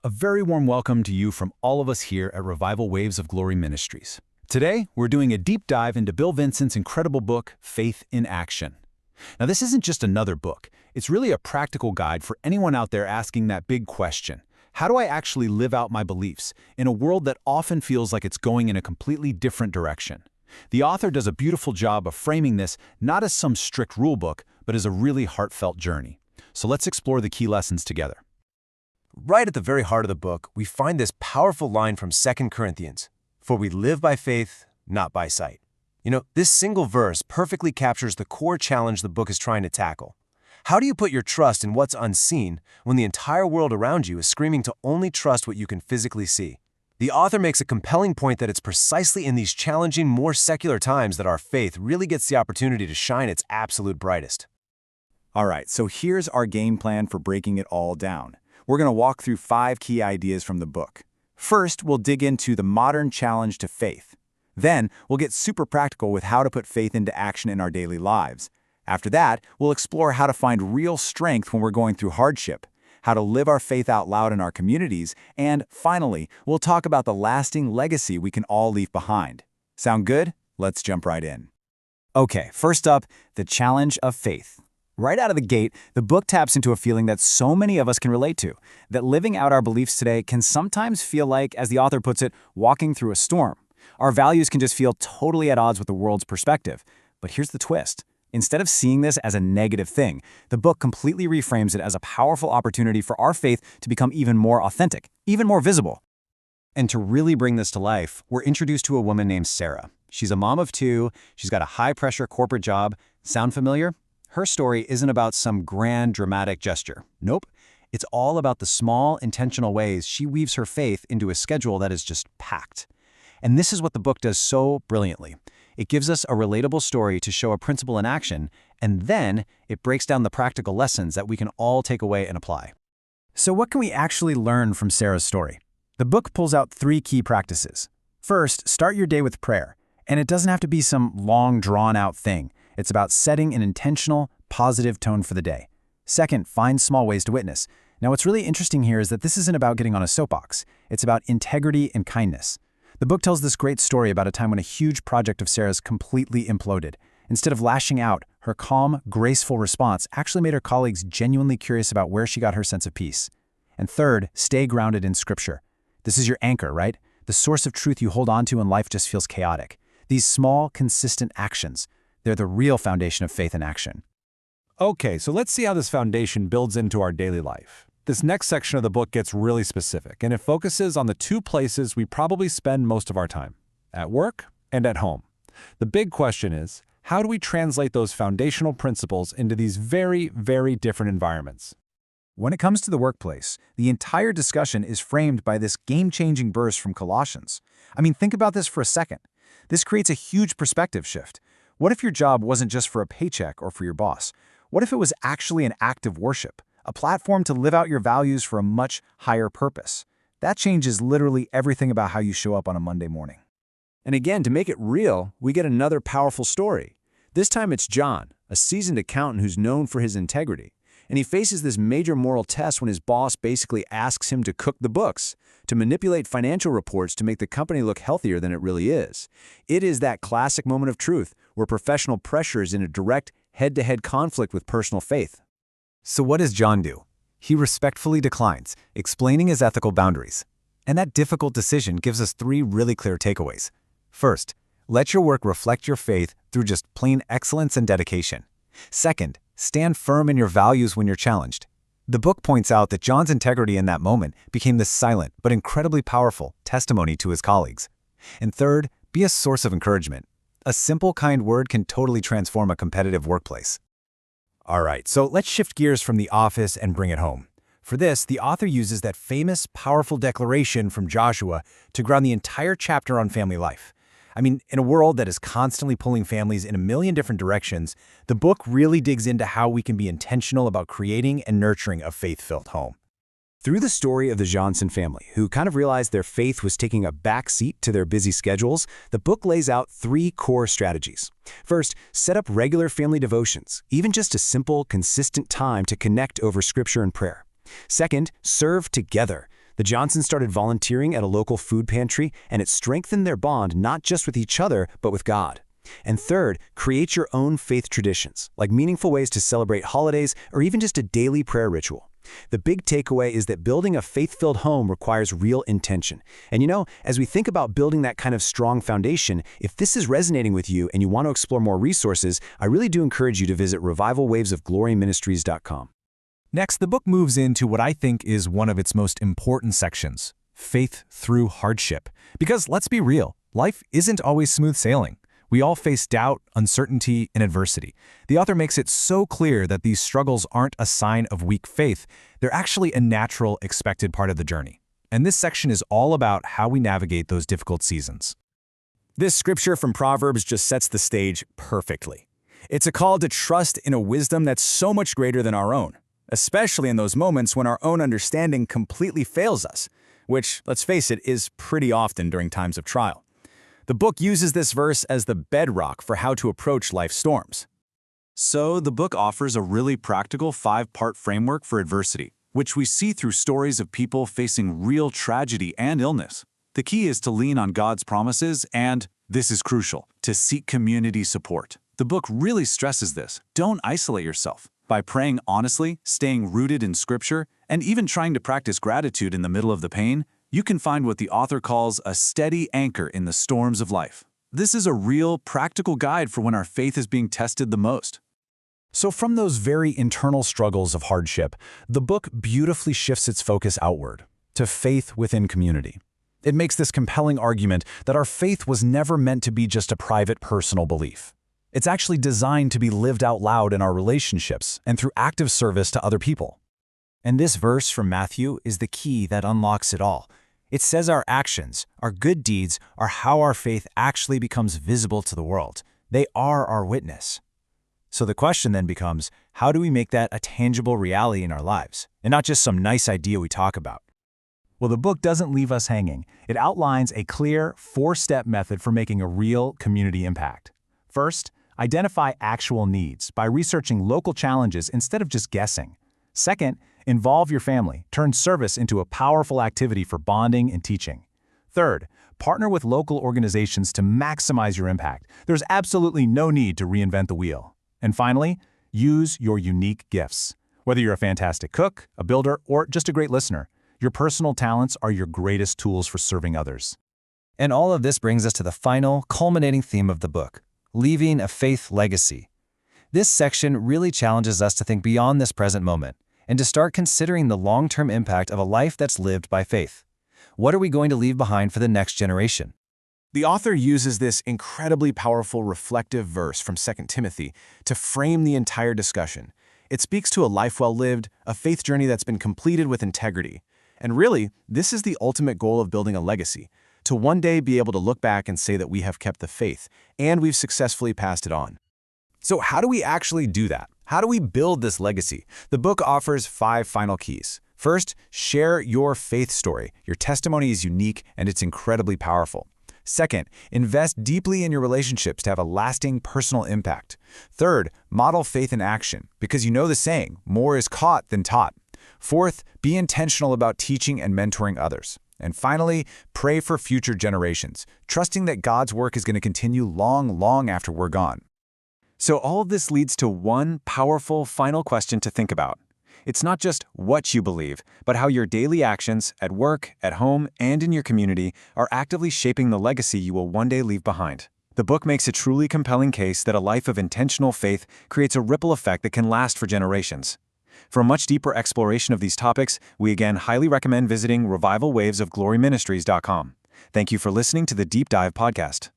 A very warm welcome to you from all of us here at Revival Waves of Glory Ministries. Today, we're doing a deep dive into Bill Vincent's incredible book, Faith in Action. Now, this isn't just another book. It's really a practical guide for anyone out there asking that big question. How do I actually live out my beliefs in a world that often feels like it's going in a completely different direction? The author does a beautiful job of framing this not as some strict rule book, but as a really heartfelt journey. So let's explore the key lessons together. Right at the very heart of the book, we find this powerful line from 2 Corinthians, "For we live by faith, not by sight." This single verse perfectly captures the core challenge the book is trying to tackle. How do you put your trust in what's unseen when the entire world around you is screaming to only trust what you can physically see? The author makes a compelling point that it's precisely in these challenging, more secular times that our faith really gets the opportunity to shine its absolute brightest. All right, so here's our game plan for breaking it all down. We're going to walk through 5 key ideas from the book. First, we'll dig into the modern challenge to faith. Then, we'll get super practical with how to put faith into action in our daily lives. After that, we'll explore how to find real strength when we're going through hardship, how to live our faith out loud in our communities, and finally, we'll talk about the lasting legacy we can all leave behind. Sound good? Let's jump right in. Okay, first up, the challenge of faith. Right out of the gate, the book taps into a feeling that so many of us can relate to, that living out our beliefs today can sometimes feel like, as the author puts it, walking through a storm. Our values can just feel totally at odds with the world's perspective. But here's the twist. Instead of seeing this as a negative thing, the book completely reframes it as a powerful opportunity for our faith to become even more authentic, even more visible. And to really bring this to life, we're introduced to a woman named Sarah. She's a mom of 2, she's got a high-pressure corporate job. Sound familiar? Her story isn't about some grand, dramatic gesture. Nope. It's all about the small, intentional ways she weaves her faith into a schedule that is just packed. And this is what the book does so brilliantly. It gives us a relatable story to show a principle in action, and then it breaks down the practical lessons that we can all take away and apply. So what can we actually learn from Sarah's story? The book pulls out 3 key practices. First, start your day with prayer. And it doesn't have to be some long, drawn-out thing. It's about setting an intentional, positive tone for the day. Second, find small ways to witness. Now, what's really interesting here is that this isn't about getting on a soapbox. It's about integrity and kindness. The book tells this great story about a time when a huge project of Sarah's completely imploded. Instead of lashing out, her calm, graceful response actually made her colleagues genuinely curious about where she got her sense of peace. And third, stay grounded in Scripture. This is your anchor, right? The source of truth you hold on to when life just feels chaotic. These small, consistent actions, they're the real foundation of faith in action. Okay, so let's see how this foundation builds into our daily life. This next section of the book gets really specific, and it focuses on the 2 places we probably spend most of our time, at work and at home. The big question is, how do we translate those foundational principles into these very, very different environments? When it comes to the workplace, the entire discussion is framed by this game-changing verse from Colossians. Think about this for a second. This creates a huge perspective shift. What if your job wasn't just for a paycheck or for your boss? What if it was actually an act of worship, a platform to live out your values for a much higher purpose? That changes literally everything about how you show up on a Monday morning. And again, to make it real, we get another powerful story. This time it's John, a seasoned accountant who's known for his integrity. And he faces this major moral test when his boss basically asks him to cook the books, to manipulate financial reports to make the company look healthier than it really is. It is that classic moment of truth where professional pressure is in a direct, head-to-head conflict with personal faith. So what does John do? He respectfully declines, explaining his ethical boundaries. And that difficult decision gives us 3 really clear takeaways. First, let your work reflect your faith through just plain excellence and dedication. Second, stand firm in your values when you're challenged. The book points out that John's integrity in that moment became this silent but incredibly powerful testimony to his colleagues. And third, be a source of encouragement. A simple, kind word can totally transform a competitive workplace. All right, so let's shift gears from the office and bring it home. For this, the author uses that famous, powerful declaration from Joshua to ground the entire chapter on family life. In a world that is constantly pulling families in a million different directions, the book really digs into how we can be intentional about creating and nurturing a faith-filled home. Through the story of the Johnson family, who kind of realized their faith was taking a back seat to their busy schedules, the book lays out 3 core strategies. First, set up regular family devotions, even just a simple, consistent time to connect over Scripture and prayer. Second, serve together. The Johnsons started volunteering at a local food pantry, and it strengthened their bond not just with each other, but with God. And third, create your own faith traditions, like meaningful ways to celebrate holidays or even just a daily prayer ritual. The big takeaway is that building a faith-filled home requires real intention. And as we think about building that kind of strong foundation, if this is resonating with you and you want to explore more resources, I really do encourage you to visit revivalwavesofgloryministries.com. Next, the book moves into what I think is one of its most important sections, faith through hardship. Because let's be real, life isn't always smooth sailing. We all face doubt, uncertainty, and adversity. The author makes it so clear that these struggles aren't a sign of weak faith. They're actually a natural, expected part of the journey. And this section is all about how we navigate those difficult seasons. This scripture from Proverbs just sets the stage perfectly. It's a call to trust in a wisdom that's so much greater than our own, especially in those moments when our own understanding completely fails us, which, let's face it, is pretty often during times of trial. The book uses this verse as the bedrock for how to approach life's storms. So, the book offers a really practical 5-part framework for adversity, which we see through stories of people facing real tragedy and illness. The key is to lean on God's promises and, this is crucial, to seek community support. The book really stresses this. Don't isolate yourself. By praying honestly, staying rooted in Scripture, and even trying to practice gratitude in the middle of the pain, you can find what the author calls a steady anchor in the storms of life. This is a real, practical guide for when our faith is being tested the most. So from those very internal struggles of hardship, the book beautifully shifts its focus outward, to faith within community. It makes this compelling argument that our faith was never meant to be just a private, personal belief. It's actually designed to be lived out loud in our relationships and through active service to other people. And this verse from Matthew is the key that unlocks it all. It says our actions, our good deeds, are how our faith actually becomes visible to the world. They are our witness. So the question then becomes, how do we make that a tangible reality in our lives, and not just some nice idea we talk about? Well, the book doesn't leave us hanging. It outlines a clear 4-step method for making a real community impact. First, identify actual needs by researching local challenges instead of just guessing. Second, involve your family. Turn service into a powerful activity for bonding and teaching. Third, partner with local organizations to maximize your impact. There's absolutely no need to reinvent the wheel. And finally, use your unique gifts. Whether you're a fantastic cook, a builder, or just a great listener, your personal talents are your greatest tools for serving others. And all of this brings us to the final, culminating theme of the book, leaving a faith legacy. This section really challenges us to think beyond this present moment and to start considering the long-term impact of a life that's lived by faith. What are we going to leave behind for the next generation? The author uses this incredibly powerful reflective verse from 2 Timothy to frame the entire discussion. It speaks to a life well lived, a faith journey that's been completed with integrity. And really, this is the ultimate goal of building a legacy, to one day be able to look back and say that we have kept the faith, and we've successfully passed it on. So how do we actually do that? How do we build this legacy? The book offers 5 final keys. First, share your faith story. Your testimony is unique and it's incredibly powerful. Second, invest deeply in your relationships to have a lasting personal impact. Third, model faith in action, because you know the saying, more is caught than taught. Fourth, be intentional about teaching and mentoring others. And finally, pray for future generations, trusting that God's work is going to continue long, long after we're gone. So all of this leads to one powerful final question to think about. It's not just what you believe, but how your daily actions at work, at home, and in your community are actively shaping the legacy you will one day leave behind. The book makes a truly compelling case that a life of intentional faith creates a ripple effect that can last for generations. For a much deeper exploration of these topics, we again highly recommend visiting revivalwavesofgloryministries.com. Thank you for listening to the Deep Dive podcast.